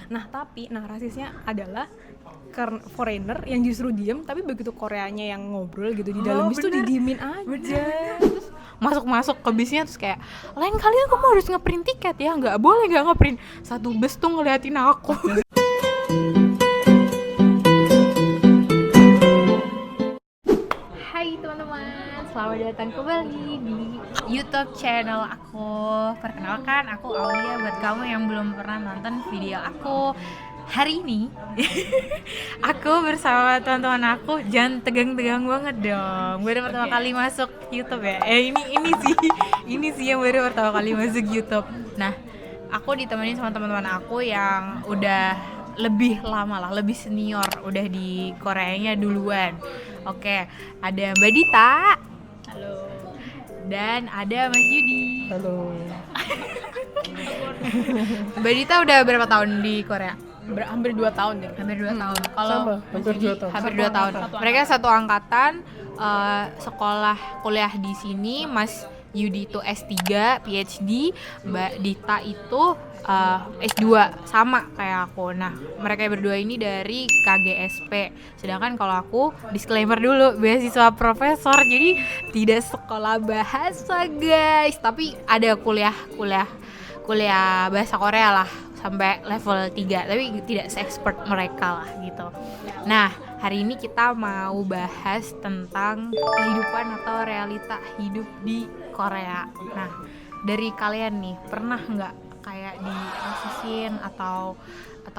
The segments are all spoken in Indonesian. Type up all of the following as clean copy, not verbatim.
Tapi rasisnya adalah foreigner yang justru diem, tapi begitu Koreanya yang ngobrol gitu di dalam bis tuh didiemin aja. Terus masuk ke bisnya terus kayak, lain kali kamu harus ngeprint tiket ya, nggak boleh nggak ngeprint. Satu bus tuh ngeliatin aku. Hai teman-teman, selamat datang kembali di YouTube channel aku. Perkenalkan, aku Aulia. Buat kamu yang belum pernah nonton video aku, hari ini aku bersama teman-teman aku. Jangan tegang-tegang banget dong. Baru pertama kali masuk YouTube ya. Ini sih yang baru pertama kali masuk YouTube. Nah, aku ditemenin sama teman-teman aku yang udah lebih lama lah, lebih senior, udah di Koreanya duluan. Oke, ada Mbak Dita. Halo. Dan ada Mas Yudi. Halo. Mbak Dita udah berapa tahun di Korea? Hampir 2 tahun deh. Hampir 2 tahun. Kalau Sama, hampir 2 tahun. Hampir 2 tahun. Mereka satu angkatan, sekolah kuliah di sini. Mas Yudi itu S3, PhD, Mbak Dita itu S2, sama kayak aku. Nah, mereka berdua ini dari KGSP. Sedangkan kalau aku, disclaimer dulu, beasiswa profesor, jadi tidak sekolah bahasa guys, tapi ada kuliah bahasa Korea lah sampai level 3, tapi tidak se-expert mereka lah gitu. Nah, hari ini kita mau bahas tentang kehidupan atau realita hidup di Korea. Nah, dari kalian nih, pernah nggak kayak dirasisin atau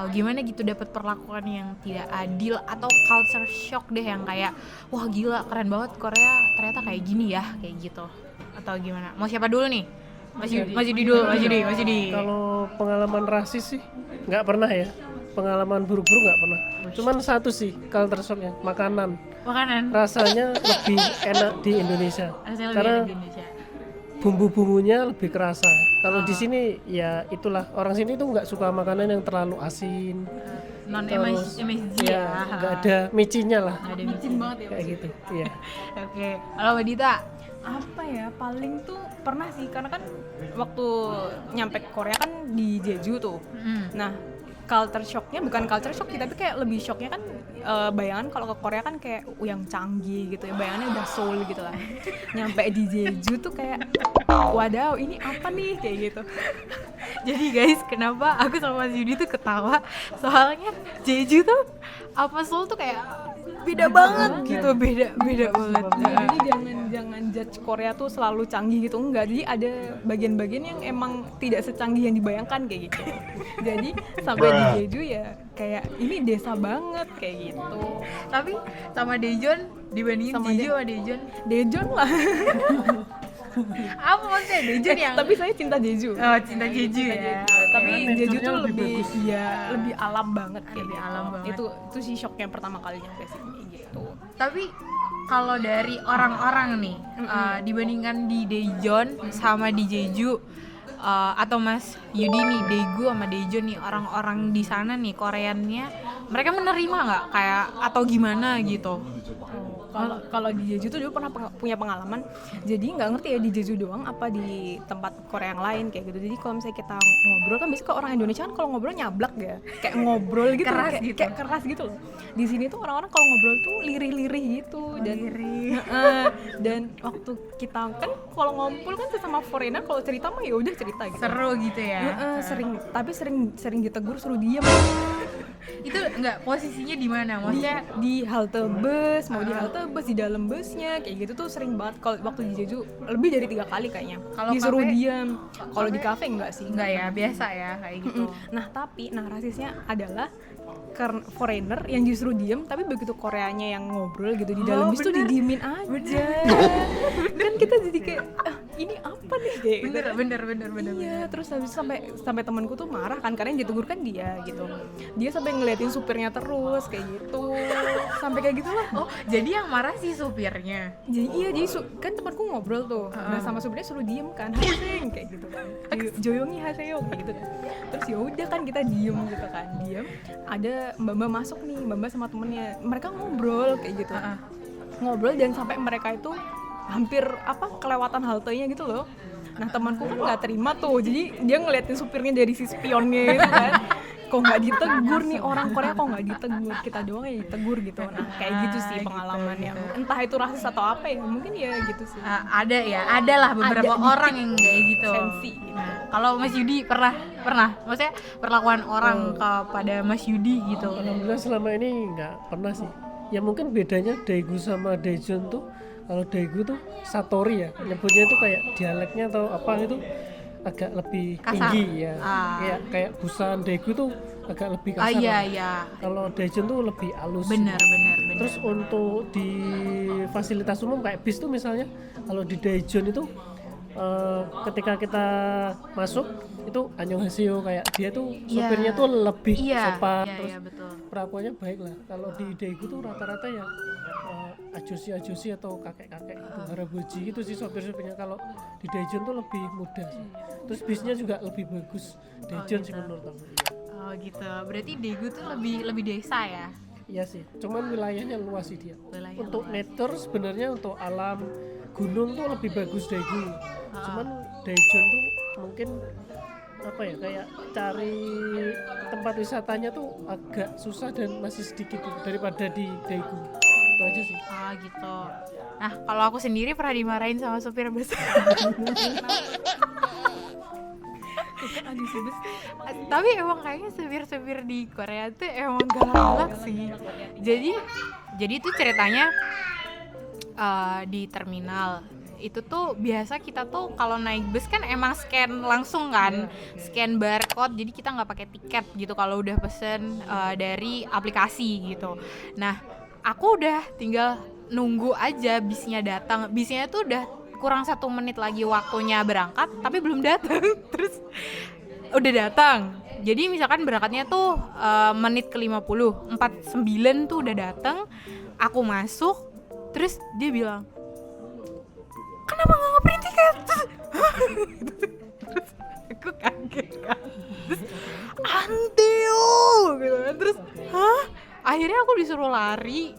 gimana gitu, dapat perlakuan yang tidak adil atau culture shock deh, yang kayak wah gila keren banget Korea ternyata kayak gini ya, kayak gitu, atau gimana? Mau siapa dulu nih? Mas Yudi dulu. Kalau pengalaman rasis sih nggak pernah ya. Pengalaman buruk-buruk nggak pernah. Cuman satu sih culture shocknya, makanan. Rasanya lebih enak di Indonesia. Karena bumbu-bumbunya lebih kerasa. Kalau di sini ya itulah, orang sini tuh nggak suka makanan yang terlalu asin. Non MSG ya. Nggak ada micinnya lah. Nggak ada micin banget ya. Kayak gitu. Iya. Oke. Kalau Mbak Dita? Apa ya, paling tuh pernah sih, karena kan waktu nyampe ke Korea kan di Jeju tuh. Nah, culture shocknya bukan culture shock sih, tapi kayak lebih shocknya kan bayangan kalau ke Korea kan kayak yang canggih gitu ya, bayangannya udah Seoul gitu lah. Nyampe di Jeju tuh kayak wadaw, ini apa nih, kayak gitu. Jadi guys, kenapa aku sama Mas Yudi tuh ketawa, soalnya Jeju tuh apa Seoul tuh kayak beda banget gitu, beda banget. Jadi jangan judge Korea tuh selalu canggih gitu, enggak. Jadi ada bagian-bagian yang emang tidak secanggih yang dibayangkan kayak gitu. Jadi sampai di Jeju ya kayak ini desa banget kayak gitu. Tapi sama Daejeon dibandingin Sama Jeju sama Daejeon, Daejeon lah. apa maksudnya Daejeon yang Tapi saya cinta Jeju. cinta Jeju ya. Tapi Jeju tuh lebih lebih alam banget kayak Lebih gitu. alam banget. Itu sih shocknya pertama kali nyampe sini gitu. Tapi kalau dari orang-orang nih, dibandingkan di Daejeon sama di Jeju, atau Mas Yudi nih, Daegu sama Daejeon nih, orang-orang di sana nih, Koreannya, mereka menerima nggak kayak atau gimana gitu? Kalau di Jeju tuh dulu pernah punya pengalaman, jadi nggak ngerti ya di Jeju doang apa di tempat Korea yang lain kayak gitu. Jadi kalau misalnya kita ngobrol kan biasanya orang Indonesia kan kalau ngobrol nyablak ya, kayak ngobrol gitu, Keras kayak, gitu. kayak keras gitu loh. Di sini tuh orang-orang kalau ngobrol tuh lirih-lirih gitu, dan waktu kita kan kalau ngumpul kan sesama foreigner, kalau cerita mah ya udah cerita gitu. Seru gitu ya. Sering ditegur suruh diam. Itu enggak, posisinya di mana? Maksudnya di halte bus, mau di halte bus, di dalam busnya kayak gitu tuh sering banget. Kalau waktu di Jeju lebih dari 3 kali kayaknya Kalau disuruh kafe? diam. Kalau di kafe enggak sih, enggak ya, biasa ya kayak gitu. Tapi rasisnya adalah foreigner yang justru diem, tapi begitu Koreanya yang ngobrol gitu di dalam bis tuh didiemin aja. Kan kita jadi kayak ini apa nih kayak gitu. Bener. Iya, terus habis sampai temanku tuh marah kan, karena yang ditegur kan dia gitu. Dia sampai ngeliatin supirnya terus kayak gitu. Sampai kayak gitulah. Oh, jadi yang marah si supirnya. Jadi kan temanku ngobrol tuh. Nah, sama supirnya suruh diem kan. Haseng kayak gitu kan. Joyongi haseyo kayak gitu kan. Terus ya udah kan kita diem gitu kan. Diem. Ada mbak-mbak masuk nih, mbak-mbak sama temennya. Mereka ngobrol kayak gitu. Ngobrol dan sampai mereka itu hampir kelewatan haltenya gitu loh. Nah, temanku kan nggak terima tuh, jadi dia ngeliatin supirnya dari si spionnya gitu kan. kok nggak ditegur nih orang Korea, kok nggak ditegur, kita doang ya ditegur gitu. Nah kayak gitu sih pengalaman yang entah itu rasis atau apa ya, mungkin ya gitu sih. Ada lah beberapa orang yang kayak gitu. Sensi gitu. Kalau Mas Yudi pernah maksudnya perlakuan orang kepada Mas Yudi gitu? Alhamdulillah selama ini nggak pernah sih. Ya mungkin bedanya Daegu sama Daejeon tuh, kalau Daegu tuh Satori ya, nyebutnya itu kayak dialeknya atau apa itu agak lebih Kasar. tinggi ya. Kayak Busan, Daegu tuh agak lebih kasar. Iya. Kalau Daejeon tuh lebih halus. Benar. Terus untuk di fasilitas umum kayak bis tuh misalnya, kalau di Daejeon itu ketika kita masuk itu annyeonghaseyo, kayak dia tuh sopirnya tuh lebih sopan, terus betul. perlakuannya baik lah. Kalau di Daegu tuh rata-rata ya ajosi atau kakek-kakek gitu, haraboji gitu sih sopir-sopirnya. Kalau di Daejeon tuh lebih muda sih. Terus bisnya juga lebih bagus Daejeon sih menurut aku. Oh gitu. Berarti Daegu tuh lebih desa ya? Iya sih, cuman wilayahnya luas sih dia. Wilayahnya Untuk luas. nature sebenarnya, untuk alam gunung tuh lebih bagus Daegu. Cuman Daejeon tuh mungkin apa ya, kayak cari tempat wisatanya tuh agak susah dan masih sedikit daripada di Daegu. Itu aja sih. Gitu. Nah, kalau aku sendiri pernah dimarahin sama sopir bus. Tapi emang kayaknya supir-supir di Korea tuh emang galak-galak sih. Jadi tuh ceritanya di terminal itu tuh biasa kita tuh kalau naik bus kan emang scan langsung kan, scan barcode, jadi kita nggak pakai tiket gitu kalau udah pesen dari aplikasi gitu. Nah, aku udah tinggal nunggu aja bisnya datang. Bisnya tuh udah kurang 1 menit lagi waktunya berangkat, tapi belum datang. Terus udah datang. Jadi misalkan berangkatnya tuh menit ke 50, 49 tuh udah datang. Aku masuk, terus dia bilang, "Kenapa nggak ngeprint tiket?" Terus aku kaget kan. Terus anteo gitu kan. Terus hah? Akhirnya aku disuruh lari,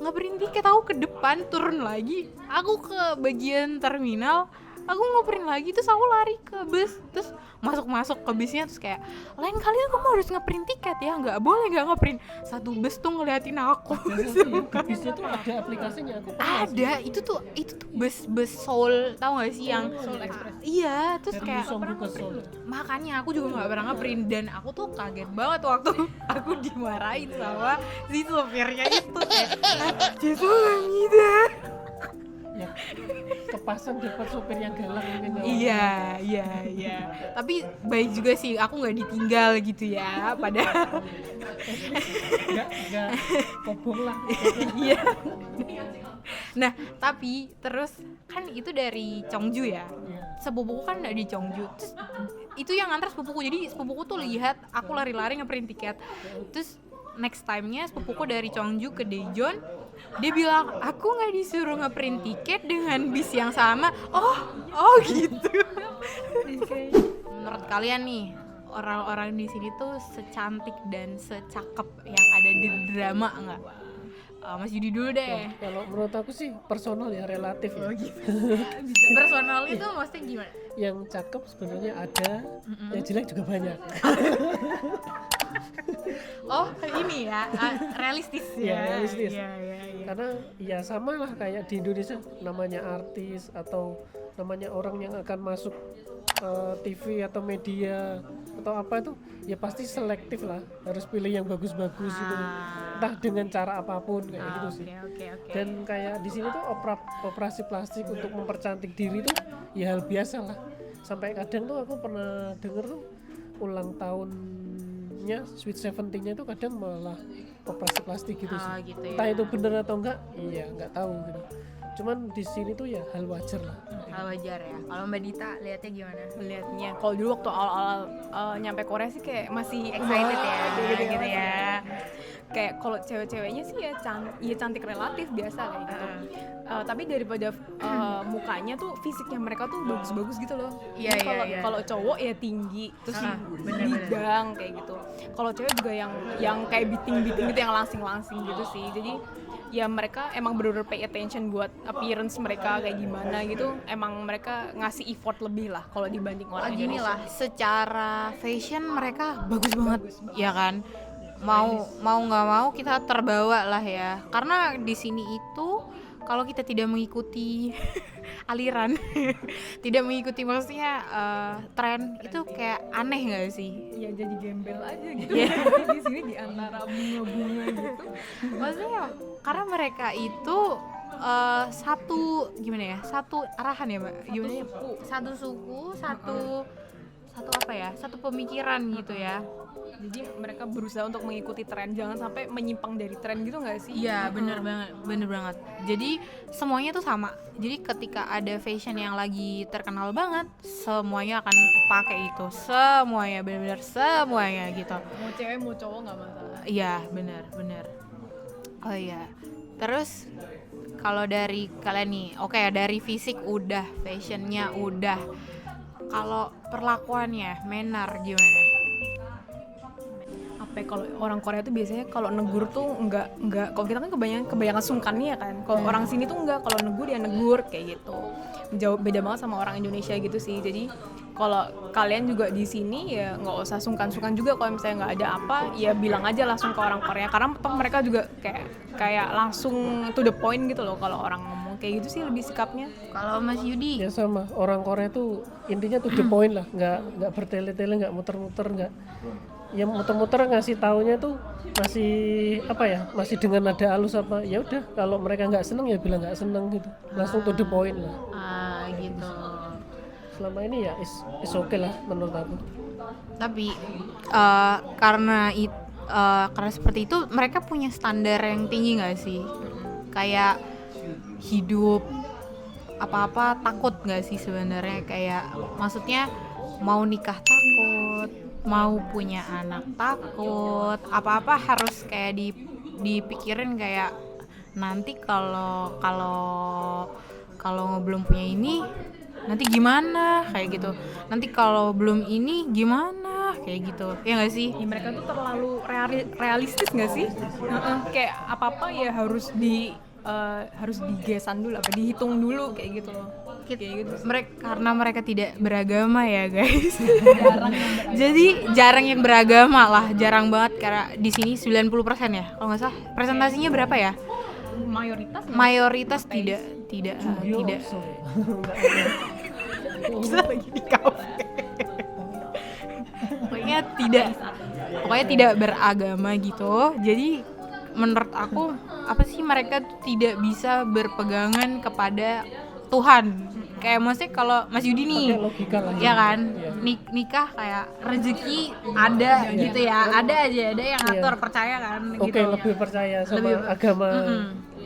ngeprint tiket. Aku ke depan, turun lagi, aku ke bagian terminal, aku ngeprint lagi, terus aku lari ke bus, terus masuk ke bisnya, terus kayak, lain kali kamu harus ngeprint tiket ya, nggak boleh nggak ngeprint. Satu bus tuh ngeliatin aku. Bisnya tuh ada aplikasinya. Aku pernah sih. Ada, itu tuh bus Seoul, tahu nggak sih yang Seoul Express. Iya, terus Dari kayak Gyeonggi ke Seoul. makanya aku juga nggak pernah ngeprint, dan aku tuh kaget banget waktu aku dimarahin sama si supirnya itu kayak, "Jesu Hamida." Ya, kepasang dapat supir yang galak mungkin. Iya. Tapi baik juga sih, aku nggak ditinggal gitu ya, padahal Enggak kobong lah. iya. Nah, tapi terus kan itu dari Cheongju ya. Sepupuku kan di Cheongju. Terus itu yang nganter sepupuku. Jadi sepupuku tuh lihat aku lari-lari ngeprint tiket. Terus next time-nya sepupuku dari Cheongju ke Daejeon, dia bilang, "Aku nggak disuruh ngeprint tiket dengan bis yang sama." Oh gitu. Menurut kalian nih, orang-orang di sini tuh secantik dan secakep yang ada di drama nggak? Mas Yudi dulu deh. Kalau menurut aku sih personal ya, relatif ya. Personal itu maksudnya gimana? Yang cakep sebenarnya ada, yang jelek juga banyak. Oh ini ya, realistis ya. Iya, realistis. Iya. Karena ya sama lah kayak di Indonesia, namanya artis atau namanya orang yang akan masuk TV atau media atau apa itu, ya pasti selektif lah, harus pilih yang bagus-bagus gitu, entah dengan cara apapun kayak gitu sih. Oke. Dan kayak di sini tuh operasi plastik untuk mempercantik diri tuh ya hal biasa lah. Sampai kadang tuh aku pernah denger tuh ulang tahunnya Sweet Seventeen-nya itu kadang malah operasi plastik gitu sih. Gitu ya. Entah itu bener atau enggak, iya nggak tahu gitu. Cuman di sini tuh ya hal wajar lah. Hal wajar ya. Kalau Mbak Dita lihatnya gimana? Melihatnya kalau dulu waktu awal-awal nyampe Korea sih kayak masih Excited ya, gitu ya. Kayak kalau cewek-ceweknya sih ya cantik relatif biasa kayak gitu. Tapi daripada mukanya tuh fisiknya mereka tuh bagus-bagus gitu loh. Iya. Kalau cowok ya tinggi, terus bener. bidang kayak gitu. Kalau cewek juga yang kayak biting gitu, yang langsing-langsing gitu sih. Jadi ya mereka emang bener-bener pay attention buat appearance mereka kayak gimana gitu. Emang mereka ngasih effort lebih lah kalau dibanding orang Gini Indonesia. lah, secara fashion mereka bagus banget, ya kan? Mau nggak mau kita terbawa lah ya, karena di sini itu kalau kita tidak mengikuti aliran, tidak mengikuti maksudnya tren itu kayak aneh nggak sih? Ya jadi gembel aja gitu. Iya. Di sini di antara bunga-bunga gitu. Maksudnya karena mereka itu satu gimana ya, satu arahan ya mbak, gimana ya, satu suku, satu apa ya, satu pemikiran gitu ya. Jadi mereka berusaha untuk mengikuti tren, jangan sampai menyimpang dari tren gitu nggak sih? Iya bener banget. Jadi semuanya tuh sama. Jadi ketika ada fashion yang lagi terkenal banget, semuanya akan pakai itu. Semuanya bener-bener semuanya gitu. Mau cewek mau cowok nggak masalah. Iya bener. Oh iya. Terus kalau dari kalian nih, oke, dari fisik udah, fashionnya udah. Kalau perlakuannya, manner gimana? Apa ya, kalau orang Korea tuh biasanya kalau negur tuh enggak kalau kita kan kebanyakan sungkannya kan. Kalau orang sini tuh enggak, kalau negur ya negur kayak gitu. Jauh beda banget sama orang Indonesia gitu sih. Jadi kalau kalian juga di sini ya nggak usah sungkan-sungkan juga, kalau misalnya nggak ada apa ya bilang aja langsung ke orang Korea, karena toh mereka juga kayak langsung to the point gitu loh kalau orang ngomong kayak gitu sih lebih sikapnya. Kalau Mas Yudi? Ya sama, orang Korea tuh intinya to the point lah, nggak bertele-tele, nggak muter-muter, nggak ya muter-muter, ngasih taunya tuh masih apa ya, masih dengan nada halus apa, ya udah kalau mereka nggak seneng ya bilang nggak seneng gitu, langsung to the point lah. Gitu. Selama ini ya is okay lah menurut aku. Tapi karena seperti itu mereka punya standar yang tinggi nggak sih? Kayak hidup apa-apa takut nggak sih sebenarnya? Kayak maksudnya mau nikah takut, mau punya anak takut, apa-apa harus kayak dipikirin kayak nanti kalau belum punya ini nanti gimana kayak gitu, nanti kalau belum ini gimana kayak gitu, ya nggak sih? Ya, mereka tuh terlalu realistis nggak sih? Kayak apa ya harus digesan dulu, apa dihitung dulu kayak gitu loh. Kayak gitu. Karena mereka tidak beragama ya guys. Jadi jarang yang beragama lah, jarang banget, karena di sini 90% ya kalau nggak salah. Presentasinya berapa ya? Mayoritas tidak. Kita lagi di kafe. Pokoknya tidak beragama gitu. Jadi menurut aku apa sih, mereka tuh tidak bisa berpegangan kepada Tuhan. Kayak maksudnya kalau Mas Yudi nih, ya kan, nikah kayak rezeki ada gitu ya, ada yang ngatur, percaya kan Oke, gitu. lebih percaya sama agama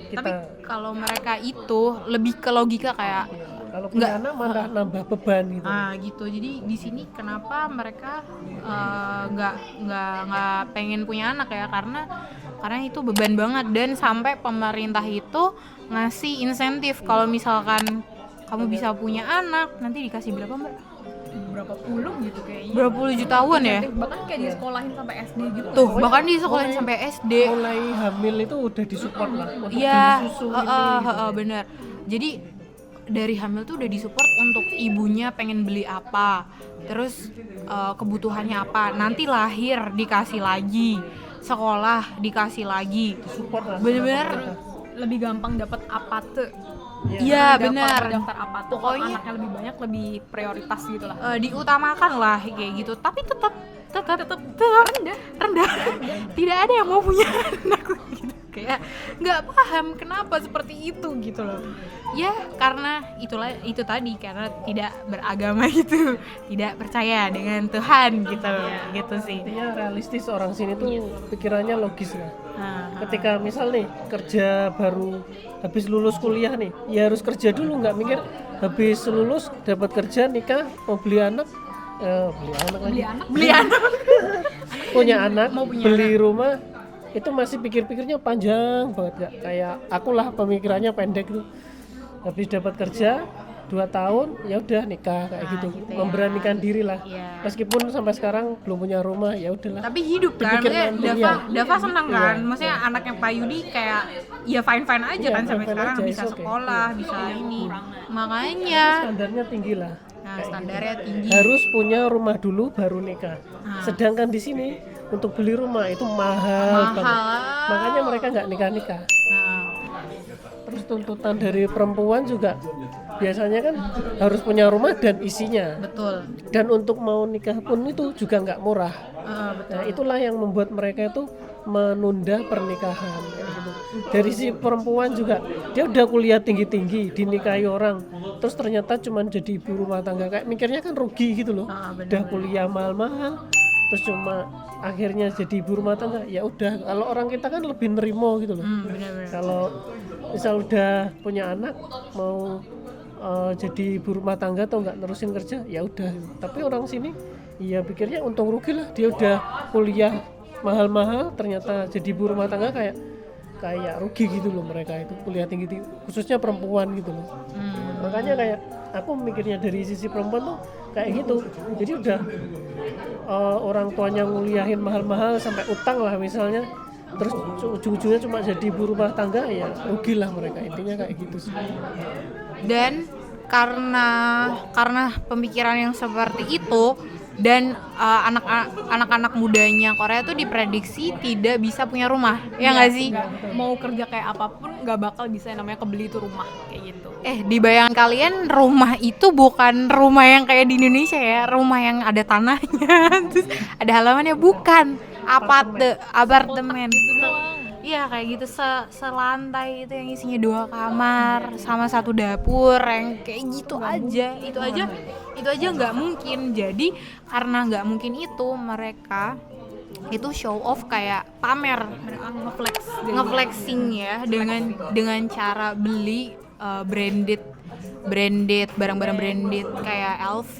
kita. Tapi kalau mereka itu lebih ke logika kayak kalau punya anak malah nambah beban gitu. Gitu. Jadi di sini kenapa mereka nggak pengen punya anak ya, karena itu beban banget, dan sampai pemerintah itu ngasih insentif kalau misalkan kamu bisa punya anak nanti dikasih berapa mbak? Berapa puluh gitu kayaknya. Berapa puluh jutaan ya? Bahkan kayak di sekolahin sampai SD gitu. Tuh, bahkan di sekolahin sampai SD. Mulai hamil itu udah disupport lah. Iya, bener. Jadi dari hamil tuh udah disupport untuk ibunya pengen beli apa, terus kebutuhannya apa, nanti lahir dikasih lagi, sekolah dikasih lagi, Support lah. bener-bener lebih gampang dapat apa tuh. Iya benar. Daftar apa tuh, Pokoknya anaknya lebih banyak, lebih prioritas gitu lah. Diutamakan lah kayak gitu. Tapi tetap rendah. Tidak ada yang mau punya anak gitu. Kayak nggak paham kenapa seperti itu gitu loh. Ya karena itu tadi, karena tidak beragama gitu, tidak percaya dengan Tuhan gitu, gitu sih. Intinya realistis, orang sini tuh pikirannya logis lah. Ketika misal nih kerja baru habis lulus kuliah nih, ya harus kerja dulu, nggak mikir habis lulus dapat kerja nikah mau beli anak, Beli anak. punya anak, Mau punya beli rumah, itu masih pikir-pikirnya panjang banget, nggak kayak aku lah pemikirannya pendek tuh. Habis dapat kerja 2 tahun ya udah nikah kayak gitu. gitu ya. Memberanikan diri lah. Iya. Meskipun sampai sekarang belum punya rumah ya udahlah. Tapi hidup kan, Dipikir maksudnya nanti, Dava senang kan, Iya. maksudnya anaknya Pak Yudi kayak ya fine aja Iya, kan sampai fine-fine sekarang aja, bisa it's okay. sekolah, bisa ini, makanya Standarnya tinggi lah. nah standarnya tinggi. Harus punya rumah dulu baru nikah. Sedangkan di sini untuk beli rumah itu mahal banget. Makanya mereka nggak nikah-nikah. Nah, Terus tuntutan dari perempuan juga biasanya kan harus punya rumah dan isinya. betul. Dan untuk mau nikah pun itu juga nggak murah. Nah, itulah yang membuat mereka itu menunda pernikahan kayak gitu. Dari si perempuan juga dia udah kuliah tinggi-tinggi dinikahi orang, terus ternyata cuman jadi ibu rumah tangga, kayak mikirnya kan rugi gitu loh. Udah kuliah mahal-mahal terus cuma akhirnya jadi ibu rumah tangga. Ya udah, kalau orang kita kan lebih nerimo gitu loh. Benar-benar. Kalau misal udah punya anak mau jadi ibu rumah tangga atau nggak nerusin kerja ya udah. Tapi orang sini ya pikirnya untung rugi lah, dia udah kuliah mahal-mahal ternyata jadi ibu rumah tangga kayak rugi gitu loh. Mereka itu kuliah tinggi khususnya perempuan gitu loh. Makanya kayak aku mikirnya dari sisi perempuan tuh kayak gitu. Jadi udah orang tuanya nguliahin mahal-mahal sampai utang lah misalnya, terus ujung-ujungnya cuma jadi ibu rumah tangga, ya rugilah mereka, intinya kayak gitu sih. Dan karena pemikiran yang seperti itu dan anak-anak mudanya Korea tuh diprediksi tidak bisa punya rumah, ya nggak sih? Mau kerja kayak apapun nggak bakal bisa yang namanya kebeli itu rumah kayak gitu. Di bayangan kalian rumah itu bukan rumah yang kayak di Indonesia ya, rumah yang ada tanahnya, terus ada halamannya, bukan apartemen. Iya kayak gitu, selantai itu yang isinya 2 kamar sama 1 dapur yang kayak gitu aja. Itu aja nggak mungkin. Jadi karena nggak mungkin itu, mereka itu show off, kayak pamer, ngeflexing ya dengan cara beli branded barang-barang branded kayak LV,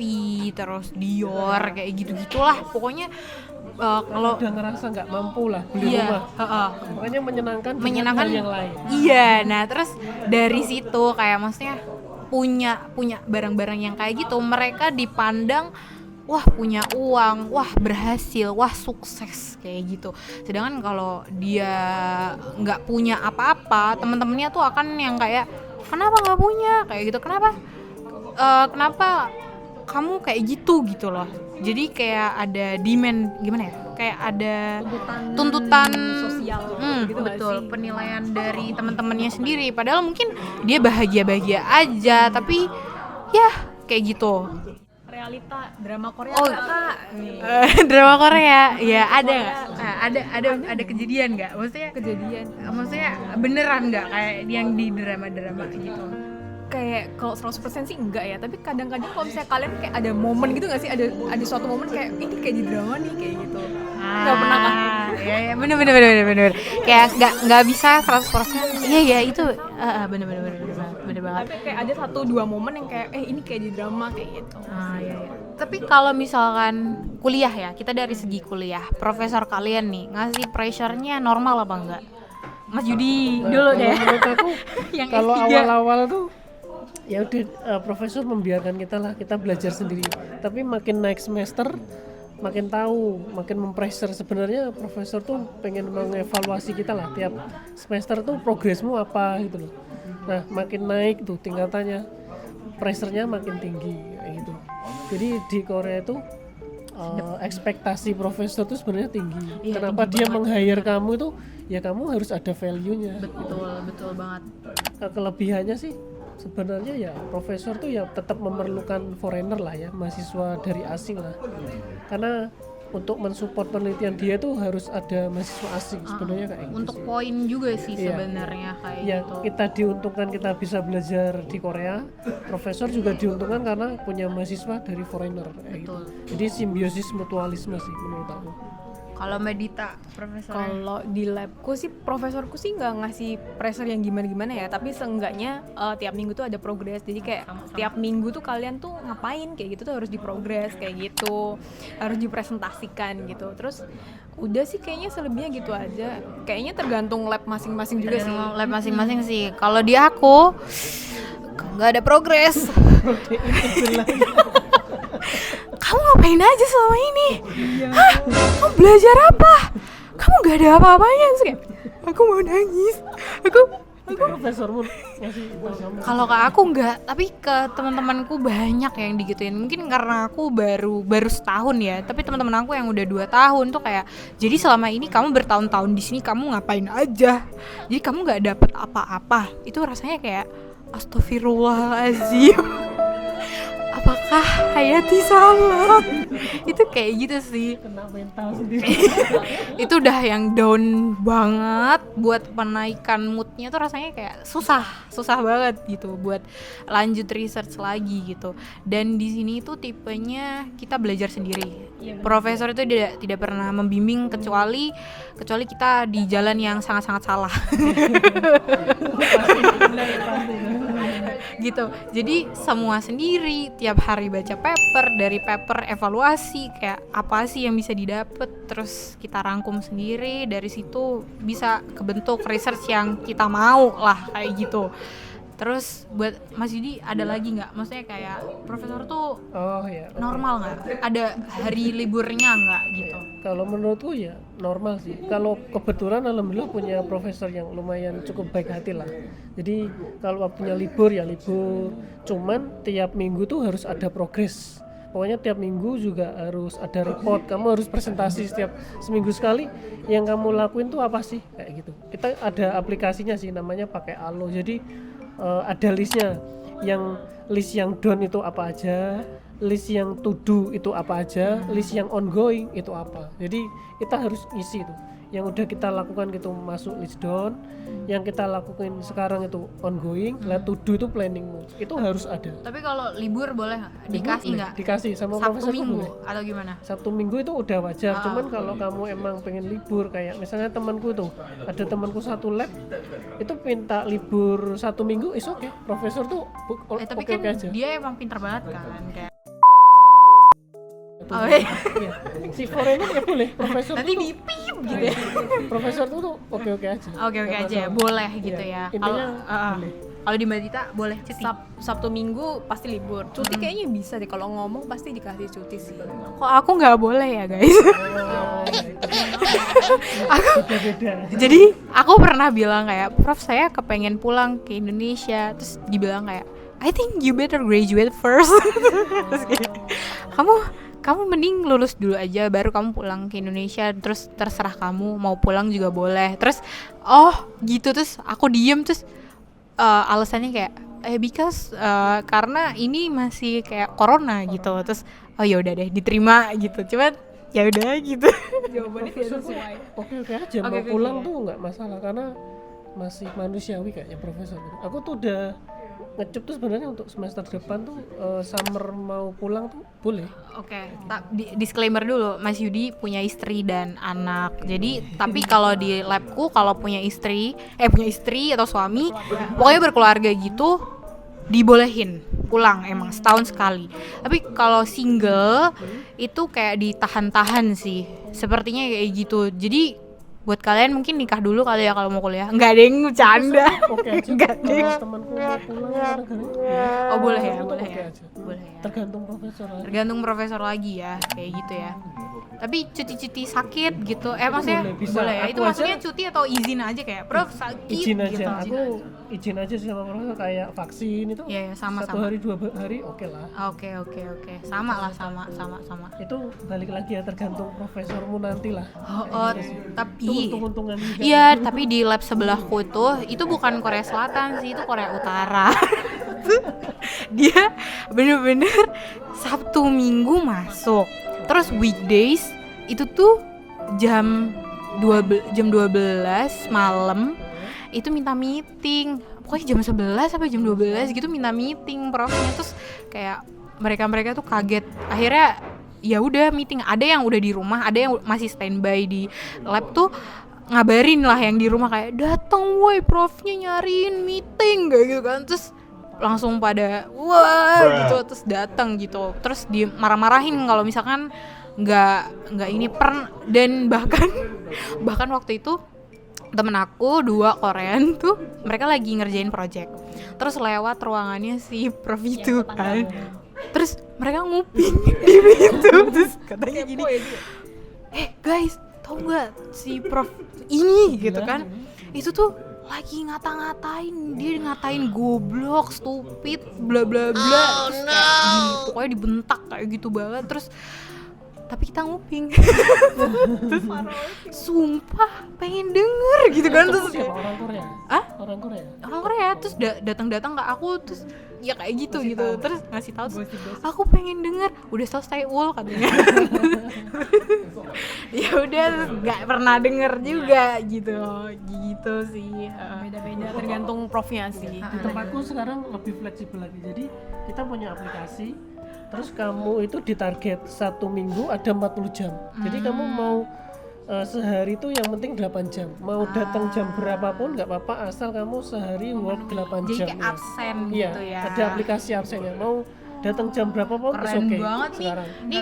terus Dior, kayak gitu-gitulah pokoknya. Kalau udah ngerasa nggak mampu lah beli rumah, makanya menyenangkan hal yang lain. Iya, nah terus dari situ kayak maksudnya punya barang-barang yang kayak gitu, mereka dipandang wah punya uang, wah berhasil, wah sukses kayak gitu. Sedangkan kalau dia nggak punya apa-apa, teman-temannya tuh akan yang kayak kenapa nggak punya kayak gitu, kenapa kamu kayak gitu loh. Jadi kayak ada demand, gimana ya, kayak ada tuntutan sosial gitu nggak betul, sih? penilaian dari teman-temannya sendiri, padahal mungkin dia bahagia aja, tapi ya kayak gitu. Realita drama Korea Kak. Drama Korea ya ada nggak? Ada kejadian nggak? Maksudnya beneran nggak kayak yang di drama gitu? Kayak kalau 100% sih enggak ya, tapi kadang-kadang kalau misalnya kalian kayak ada momen gitu nggak sih, ada suatu momen kayak ini kayak di drama nih kayak gitu. Nggak pernah kan? Ya bener. Kayak nggak bisa 100%. Iya itu bener banget. Tapi kayak ada 1-2 momen yang kayak ini kayak di drama kayak gitu. Iya. Tapi kalau misalkan kuliah ya, kita dari segi kuliah, profesor kalian nih ngasih pressure-nya normal apa enggak? Mas Yudi dulu deh. Menurut aku Yang kalau S3. awal-awal tuh ya udah, profesor membiarkan kita belajar sendiri. Tapi makin naik semester makin tahu, makin mempressure. Sebenarnya profesor tuh pengen mengevaluasi kita lah, tiap semester tuh progresmu apa gitu loh. Nah makin naik tuh tingkatannya, pressure-nya makin tinggi kayak gitu. Jadi di Korea itu ekspektasi profesor tuh sebenarnya tinggi. Iya, Kenapa tinggi dia banget. meng-hire kamu itu, ya kamu harus ada value-nya. Betul banget. Kelebihannya sih sebenarnya ya profesor tuh ya tetap memerlukan foreigner lah ya, mahasiswa dari asing lah, karena untuk mensupport penelitian dia tuh harus ada mahasiswa asing sebenarnya kayak gitu. Untuk sih. poin juga sih Iya. sebenarnya kayak Ya gitu. kita diuntungkan, kita bisa belajar di Korea, profesor juga diuntungkan karena punya mahasiswa dari foreigner kayak gitu. Betul. Jadi simbiosis mutualisme sih menurut aku. Kalau Mbak Dita, profesor. Kalau di labku sih profesorku sih nggak ngasih pressure yang gimana ya, tapi seenggaknya tiap minggu tuh ada progres. Jadi kayak tiap minggu tuh kalian tuh ngapain kayak gitu tuh harus diprogres kayak gitu, harus dipresentasikan gitu. Terus udah sih kayaknya selebihnya gitu aja. Kayaknya tergantung lab masing-masing juga sih. Lab masing-masing sih. Kalau di aku nggak ada progres. Kamu ngapain aja selama ini? Hah? Kamu belajar apa? Kamu nggak ada apa-apanya. Terus kayak, aku mau nangis. Aku Profesormu ngasih tahu kamu. kalau ke aku enggak, tapi ke teman-temanku banyak yang digituin. Mungkin karena aku baru setahun ya, tapi teman-teman aku yang udah 2 tahun tuh kayak, jadi selama ini kamu bertahun-tahun di sini kamu ngapain aja? Jadi kamu nggak dapet apa-apa. Itu rasanya kayak astagfirullahalazim. Apakah Hayati salah? Itu kayak gitu sih. Kena mental sendiri. Itu udah yang down banget. Buat menaikkan moodnya tuh rasanya kayak susah banget gitu buat lanjut research lagi gitu. Dan di sini tuh tipenya kita belajar sendiri. Profesor itu tidak pernah membimbing kecuali kita di jalan yang sangat-sangat salah. Gitu. Jadi semua sendiri, tiap hari baca paper, dari paper evaluasi kayak apa sih yang bisa didapat, terus kita rangkum sendiri, dari situ bisa kebentuk research yang kita mau lah kayak gitu. Terus buat Mas Yudi ada lagi nggak? Maksudnya kayak profesor tuh normal nggak? Ada hari liburnya nggak gitu? Kalau menurutku ya normal sih. Kalau kebetulan alhamdulillah punya profesor yang lumayan cukup baik hati lah. Jadi kalau waktunya libur ya libur. Cuman tiap minggu tuh harus ada progres. Pokoknya tiap minggu juga harus ada report. Kamu harus presentasi setiap seminggu sekali. Yang kamu lakuin tuh apa sih? Kayak gitu. Kita ada aplikasinya sih, namanya pakai Allo. Jadi ada listnya. List yang done itu apa aja, list yang to do itu apa aja, list yang ongoing itu apa. Jadi kita harus isi tuh. Yang udah kita lakukan gitu masuk list down, yang kita lakukan sekarang itu ongoing, to do itu planningmu. Itu harus ada. Tapi kalau libur boleh nggak? Dikasih nggak? Dikasih sama Sabtu profesor Minggu boleh. atau gimana? Sabtu Minggu itu udah wajar. Cuman kalau kamu emang pengen libur, kayak misalnya temanku tuh, ada temanku satu lab itu minta libur 1 minggu, is oke. Profesor tuh Tapi oke kan aja. dia emang pintar banget kan kayak. Oh, iya. Si foreigner ya boleh. Profesor Nanti tuh, dipip gitu ya. profesor tuh oke aja. Oke Nggak aja, masalah. boleh gitu Iya, ya. intinya Kalau kalau di Mbak Dita boleh cuti. Sabtu Minggu pasti libur. Cuti kayaknya bisa deh, kalau ngomong pasti dikasih cuti sih. Kok aku nggak boleh ya guys? Beda. Jadi aku pernah bilang kayak, Prof saya kepengen pulang ke Indonesia. Terus dibilang kayak, I think you better graduate first. Terus kayak, kamu mending lulus dulu aja baru kamu pulang ke Indonesia, terus terserah kamu mau pulang juga boleh. Terus gitu, terus aku diem, terus alasannya kayak because karena ini masih kayak corona gitu. Terus ya udah deh diterima gitu, cuman ya udah gitu. Jawabannya tidak sesuai. Oke aja, mau pulang tuh nggak masalah karena masih manusiawi kayaknya profesor. Aku tuh udah ngecup tuh sebenarnya untuk semester depan tuh summer mau pulang tuh boleh. Oke, disclaimer dulu, Mas Yudi punya istri dan anak. Jadi, tapi kalau di labku kalau punya istri atau suami, pokoknya berkeluarga gitu, dibolehin pulang emang setahun sekali. Tapi kalau single itu kayak ditahan-tahan sih. Sepertinya kayak gitu. Jadi buat kalian mungkin nikah dulu kali ya kalau mau kuliah. Enggak ada yang bercanda. Oke aja. Enggak deh. Kalau temanku mau pulang ke negara. Oh boleh ya, Itu boleh oke ya. aja. Boleh ya. Tergantung profesor aja. Tergantung profesor lagi ya, kayak gitu ya. Tapi cuti-cuti sakit gitu, maksudnya boleh, bisa. boleh ya? Aku Itu aja maksudnya cuti atau izin aja kayak, Prof sakit izin aja. gitu. Aku izin aja sih sama profesor, kayak vaksin itu. Iya, sama. 1 hari 2 hari oke lah. Oke. Sama lah, sama. Itu balik lagi ya, tergantung profesormu nanti lah. Itu Tapi untung-untungan juga. iya, tapi di lab sebelahku itu bukan Korea Selatan sih, itu Korea Utara. Dia bener-bener Sabtu Minggu masuk, terus weekdays itu tuh jam 12 malam itu minta meeting, pokoknya jam 11 sampai jam 12 gitu minta meeting profnya. Terus kayak mereka tuh kaget, akhirnya ya udah meeting. Ada yang udah di rumah, ada yang masih standby di lab tuh ngabarin lah yang di rumah kayak, datang woi profnya nyariin meeting kayak gitu kan. Terus langsung pada wah gitu, terus datang gitu, terus dimarah-marahin kalau misalkan nggak ini dan bahkan waktu itu temen aku 2 Korean tuh mereka lagi ngerjain project, terus lewat ruangannya si prof itu kan, terus mereka nguping di pintu, terus katanya gini, guys tau nggak si prof ini gitu kan, itu tuh lagi ngata-ngatain, dia ngatain goblok, stupid, bla bla bla, terus kayak gitu, pokoknya dibentak kayak gitu banget, terus tapi kita nguping. Terus sumpah pengen denger gitu kan, terus siapa orang Korea? orang Korea terus datang ke aku, terus ya kayak gitu terus ngasih tahu, aku pengen denger, udah selesai ul katanya. Ya udah nggak pernah denger juga gitu sih. Beda-beda tergantung profnya sih. Di tempatku sekarang lebih fleksibel lagi, jadi kita punya aplikasi, terus kamu itu ditarget 1 minggu ada 40 jam. Jadi kamu mau sehari itu yang penting 8 jam. Mau datang jam berapapun nggak apa-apa, asal kamu sehari work 8 Jadi jam. kayak absen Iya, gitu ya. ada aplikasi absennya. Mau datang jam berapapun is Keren okay banget nih. sekarang. Nih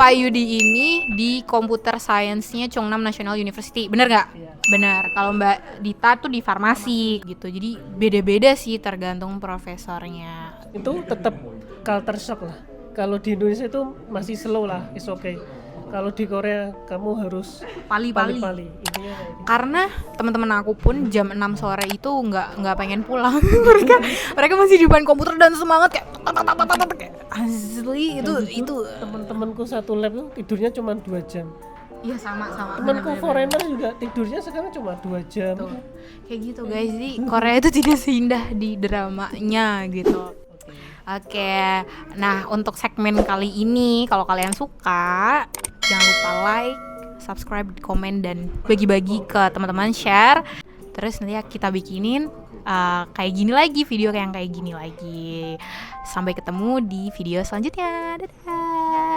Pak Yudi ini di Computer Science-nya Chongnam National University. Bener nggak? Iya. Bener. Kalau Mbak Dita tuh di farmasi gitu. Jadi beda-beda sih tergantung profesornya. Itu tetap culture shock lah. Kalau di Indonesia itu masih slow lah, is okay. Kalau di Korea kamu harus Pali-pali. Intinya kayak gitu. Karena teman-teman aku pun jam 6 sore itu nggak pengen pulang. mereka masih di depan komputer dan semangat kayak asli itu Teman-temanku satu lab tuh tidurnya cuma 2 jam. iya sama Temanku foreigner juga tidurnya sekarang cuma 2 jam. tuh. Kayak gitu guys, di Korea itu tidak seindah di dramanya gitu. Oke, nah untuk segmen kali ini kalau kalian suka jangan lupa like, subscribe, komen, dan bagi-bagi ke teman-teman, share. Terus nanti kita bikinin kayak gini lagi, video yang kayak gini lagi. Sampai ketemu di video selanjutnya. Dadah.